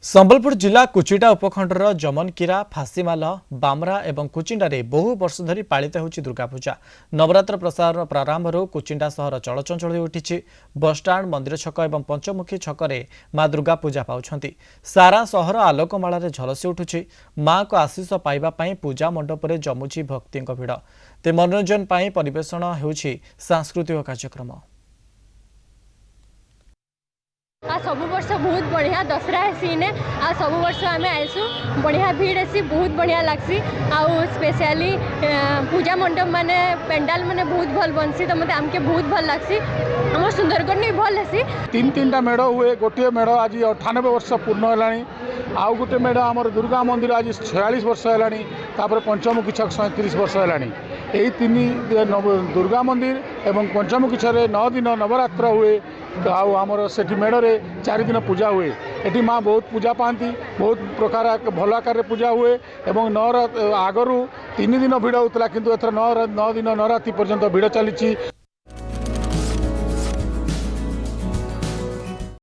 संबलपुर जिला कुचिटा उपखंडर जमनकीरा फासीमाल बामरा और कुचिंडा बहु वर्ष धरी पालित होची दुर्गा पूजा। नवरात्र प्रसार प्रारंभ कुचिंडा सहर चलचंचल हो उठी। बसस्टाण मंदिर छक और पंचमुखी छकरे माँ दुर्गा पूजा पाउछंती। सारा सहर आलोकमाल झलसी उठुछि। माँ को आशीष पाइबापी पूजा मंडप जमुची भक्ति भिड़। ते मनोरंजन परिवेषण होउछि सांस्कृतिक कार्यक्रम। सब वर्ष बहुत बढ़िया दसरा सीन है। सब वर्ष आम आसू बढ़िया भीड़ ऐसी बहुत बढ़िया लगसी। स्पेशली पूजा मंडप माने पेंडाल माने बहुत भल बनसी। तो मत आमके बहुत भल लगसी। आम सुंदरगढ़ नहीं भल है। तीन टा मेढ़ हुए। गोटे मेढ़ आज 98 वर्ष पूर्ण है। आउ गोटे मेढ़ आम दुर्गा मंदिर आज 46 वर्ष है। पंचमुखी छक 37 वर्ष है। यही तीन दुर्गा मंदिर एवं पंचमुखी छे 9 दिन नवरात्र हुए। आमर से मेढ़े 4 दिन पूजा हुए। ये माँ बहुत पूजा पाती। बहुत प्रकार भल आकार पूजा हुए। एवं आगरू 3 दिन भिड़ होता किंतु एथर 9 दिन नवरात्रि पर्यंत भिड़ चली।